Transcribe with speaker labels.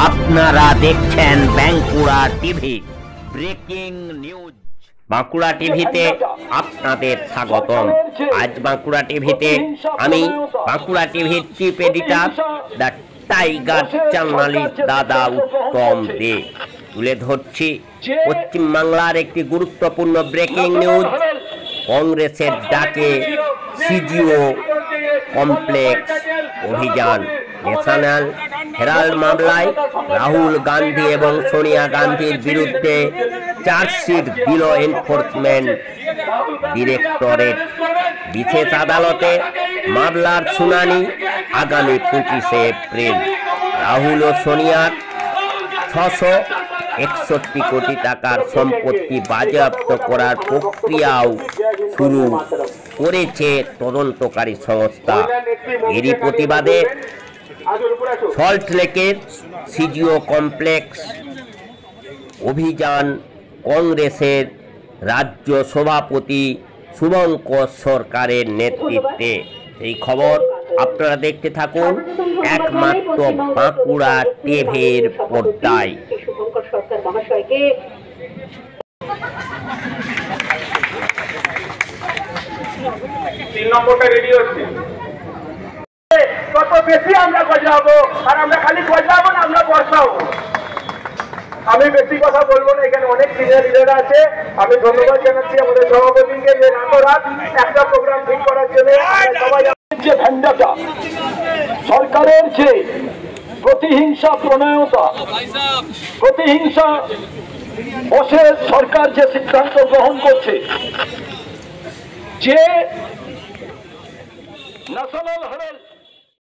Speaker 1: আপনারা দেখছেন Bankura TV breaking news. Bankura টিভিতে আপনাদের স্বাগতম। আজ বাঁকুড়া টিভিতে আমি বাঁকুড়া টিভির chief editor the tiger journalist দাদা উত্তম দে তুলে ধরছি পশ্চিমবাংলার একটি গুরুত্বপূর্ণ ব্রেকিং নিউজ। কংগ্রেসের ডাকে সিজিও কমপ্লেক্স অভিযান। ন্যাশনাল হেরাল্ড মামলায় রাহুল গান্ধী এবং সোনিয়া গান্ধীর বিরুদ্ধে চার্জশিট দিল এনফোর্সমেন্ট ডিরেক্টরেট। বিশেষ আদালতে মামলার শুনানি আগামী 25শে এপ্রিল। রাহুল ও সোনিয়ার 661 কোটি টাকার সম্পত্তি বাজেয়াপ্ত করার প্রক্রিয়াও শুরু করেছে তদন্তকারী সংস্থা। এরই প্রতিবাদে সল্টলেকের সিজিও কমপ্লেক্স অভিযান কংগ্রেসের রাজ্য সভাপতি শুভঙ্কর সরকারের নেতৃত্বে। এই খবর আপনারা দেখতে থাকুন একমাত্র বাঁকুড়া টিভির পর্দায়।
Speaker 2: শুভঙ্কর সরকার মহাশয়কে
Speaker 3: তিন নম্বরটা রেডি হচ্ছে। কত বেশি আমরা গজাবো, আর আমরা খালি গজাবো না, আমরা বসাবো। আমি বেশি কথা বলবো না, এখানে অনেক সিনিয়র লিডার আছে। আমি ধন্যবাদ জানাচ্ছি আমাদের সভাপতিকে যে রাত একটা প্রোগ্রাম ঠিক করার জন্য। সবাই যে ভ্যান্ডাটা সরকারের যে প্রতিহিংসা প্রণয়তা, প্রতিহিংসা বসে সরকার যে সিদ্ধান্ত গ্রহণ করছে, যে ন্যাশনাল হেরাল্ড